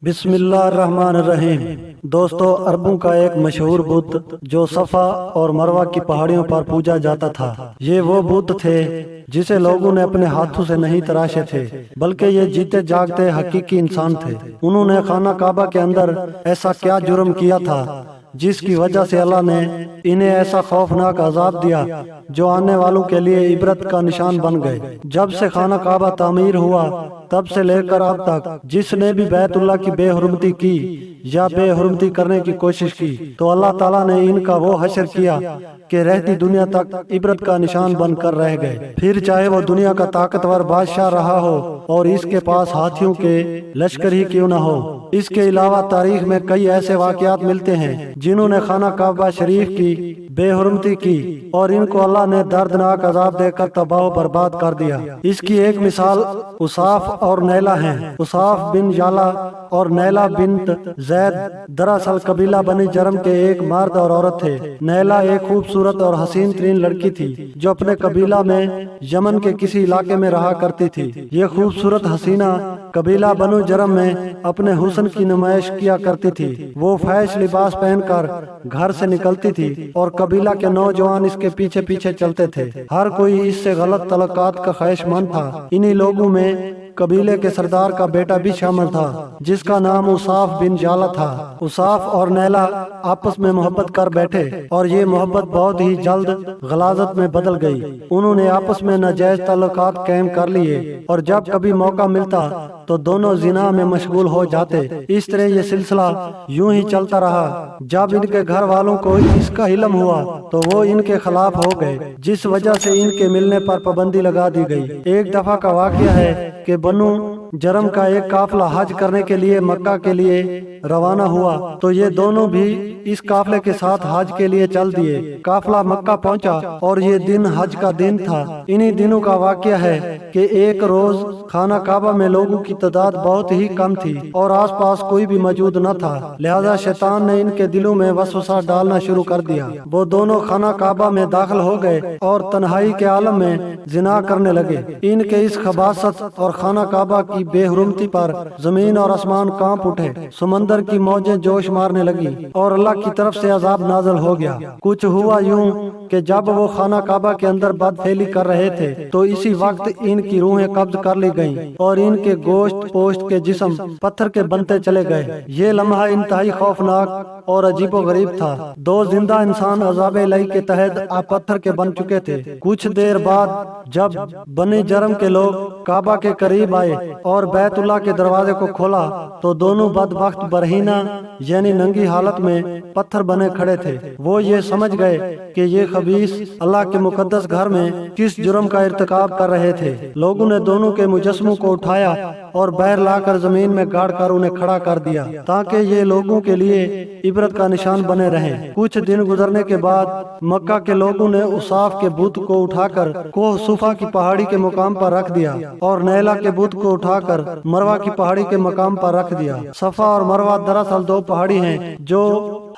بسم اللہ الرحمن الرحیم۔ دوستو، عربوں کا ایک مشہور بت جو صفا اور مروہ کی پہاڑیوں پر پوجا جاتا تھا، یہ وہ بت تھے جسے لوگوں نے اپنے ہاتھوں سے نہیں تراشے تھے، بلکہ یہ جیتے جاگتے حقیقی انسان تھے۔ انہوں نے خانہ کعبہ کے اندر ایسا کیا جرم کیا تھا جس کی وجہ سے اللہ نے انہیں ایسا خوفناک عذاب دیا جو آنے والوں کے لیے عبرت کا نشان بن گئے۔ جب سے خانہ کعبہ تعمیر ہوا تب سے لے کر اب تک جس نے بھی بیت اللہ کی بے حرمتی کی یا بے حرمتی کرنے کی کوشش کی تو اللہ تعالیٰ نے ان کا وہ حشر کیا کہ رہتی دنیا تک عبرت کا نشان بن کر رہ گئے، پھر چاہے وہ دنیا کا طاقتور بادشاہ رہا ہو اور اس کے پاس ہاتھیوں کے لشکر ہی کیوں نہ ہو۔ اس کے علاوہ تاریخ میں کئی ایسے واقعات ملتے ہیں جنہوں نے خانہ کعبہ شریف کی بے حرمتی کی اور ان کو اللہ نے دردناک عذاب دے کر تباہ و برباد کر دیا۔ اس کی ایک مثال اصاف اور نیلا ہیں۔ اصاف بن یالا اور نیلا بنت زید دراصل قبیلہ بنی جرم کے ایک مرد اور عورت تھے۔ نیلا ایک خوبصورت اور حسین ترین لڑکی تھی جو اپنے قبیلہ میں یمن کے کسی علاقے میں رہا کرتی تھی۔ یہ خوبصورت حسینہ قبیلہ بنو جرم میں اپنے حسن کی نمائش کیا کرتی تھی۔ وہ فحش لباس پہن کر گھر سے نکلتی تھی اور قبیلہ کے نوجوان اس کے پیچھے پیچھے چلتے تھے۔ ہر کوئی اس سے غلط تعلقات کا خواہش مند تھا۔ انہی لوگوں میں قبیلے کے سردار کا بیٹا بھی شامل تھا جس کا نام اصاف بن جالا تھا۔ اصاف اور نیلا آپس میں محبت کر بیٹھے اور یہ محبت بہت ہی جلد غلاظت میں بدل گئی۔ انہوں نے آپس میں ناجائز تعلقات قائم کر لیے اور جب کبھی موقع ملتا تو دونوں زنا میں مشغول ہو جاتے۔ اس طرح یہ سلسلہ یوں ہی چلتا رہا۔ جب ان کے گھر والوں کو اس کا علم ہوا تو وہ ان کے خلاف ہو گئے، جس وجہ سے ان کے ملنے پر پابندی لگا دی گئی۔ ایک دفعہ کا واقعہ ہے کہ بنو جرم کا ایک قافلہ حج کرنے کے لیے مکہ کے لیے روانہ ہوا تو یہ دونوں بھی اس قافلے کے ساتھ حج کے لیے چل دیے۔ قافلہ مکہ پہنچا اور یہ دن حج کا دن تھا۔ انہی دنوں کا واقعہ ہے کہ ایک روز خانہ کعبہ میں لوگوں کی تعداد بہت ہی کم تھی اور آس پاس کوئی بھی موجود نہ تھا، لہذا شیطان نے ان کے دلوں میں وسوسہ ڈالنا شروع کر دیا۔ وہ دونوں خانہ کعبہ میں داخل ہو گئے اور تنہائی کے عالم میں زنا کرنے لگے۔ ان کے اس خباثت اور خانہ کعبہ کی بے حرمتی پر زمین اور آسمان کانپ اٹھے، سمندر کی موجیں جوش مارنے لگی اور اللہ کی طرف سے عذاب نازل ہو گیا۔ کچھ ہوا یوں کہ جب وہ خانہ کعبہ کے اندر بد پھیلی کر رہے تھے تو اسی وقت ان کی روحیں قبض کر لی گئیں اور ان کے گوشت پوشت کے جسم پتھر کے بنتے چلے گئے۔ یہ لمحہ انتہائی خوفناک اور عجیب و غریب تھا۔ دو زندہ انسان عذاب الہی کے تحت اب پتھر کے بن چکے تھے۔ کچھ دیر بعد جب بنی جرم کے لوگ کعبہ کے قریب آئے اور بیت اللہ کے دروازے کو کھولا تو دونوں بدبخت برہینہ یعنی ننگی حالت میں پتھر بنے کھڑے تھے۔ وہ یہ سمجھ گئے کہ یہ خبیث اللہ کے مقدس گھر میں کس جرم کا ارتکاب کر رہے تھے۔ لوگوں نے دونوں کے مجسموں کو اٹھایا اور باہر لا کر زمین میں گاڑ کر انہیں کھڑا کر دیا تاکہ یہ لوگوں کے لیے عبرت کا نشان بنے رہیں۔ کچھ دن گزرنے کے بعد مکہ کے لوگوں نے اصاف کے بت کو اٹھا کر کوہ صفا کی پہاڑی کے مقام پر رکھ دیا اور نیلا کے بت کو اٹھا کر مروہ کی پہاڑی کے مقام پر رکھ دیا۔ صفا اور مروہ دراصل دو پہاڑی ہیں جو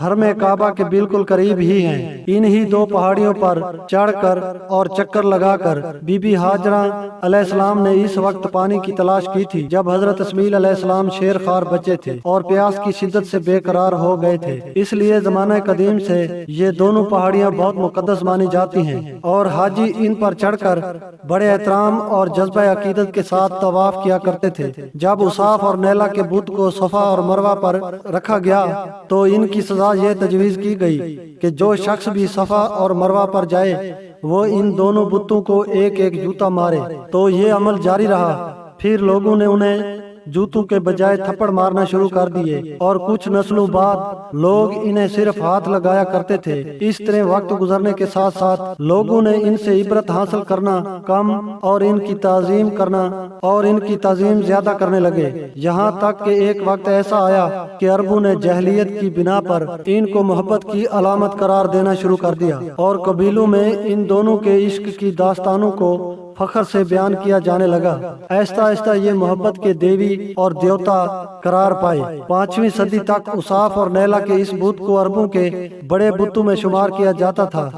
حرم کعبہ کے بالکل قریب ہی ہیں۔ انہی دو پہاڑیوں پر چڑھ کر اور چکر لگا کر بی بی ہاجرہ علیہ السلام نے اس وقت پانی کی تلاش کی تھی جب حضرت اسماعیل علیہ السلام شیر خوار بچے تھے اور پیاس کی شدت سے بے قرار ہو گئے تھے۔ اس لیے زمانہ قدیم سے یہ دونوں پہاڑیاں بہت مقدس مانی جاتی ہیں اور حاجی ان پر چڑھ کر بڑے احترام اور جذبہ عقیدت کے ساتھ طواف کیا کرتے تھے۔ جب اصاف اور نیلا کے بت کو صفا اور مروہ پر رکھا گیا تو ان کی سزا یہ تجویز کی گئی کہ جو شخص بھی صفا اور مروہ پر جائے وہ ان دونوں بتوں کو ایک ایک جوتا مارے۔ تو یہ عمل جاری رہا۔ پھر لوگوں نے انہیں جوتوں کے بجائے تھپڑ مارنا شروع کر دیے اور کچھ نسلوں بعد لوگ انہیں صرف ہاتھ لگایا کرتے تھے۔ اس طرح وقت گزرنے کے ساتھ ساتھ لوگوں نے ان سے عبرت حاصل کرنا کم اور ان کی تعظیم زیادہ کرنے لگے، یہاں تک کہ ایک وقت ایسا آیا کہ عربوں نے جاہلیت کی بنا پر ان کو محبت کی علامت قرار دینا شروع کر دیا اور قبیلوں میں ان دونوں کے عشق کی داستانوں کو فخر سے بیان کیا جانے لگا۔ آہستہ آہستہ یہ محبت کے دیوی اور دیوتا قرار پائے۔ 5ویں صدی تک اصاف اور نیلا کے اس بت کو عربوں کے بڑے بتوں میں شمار کیا جاتا تھا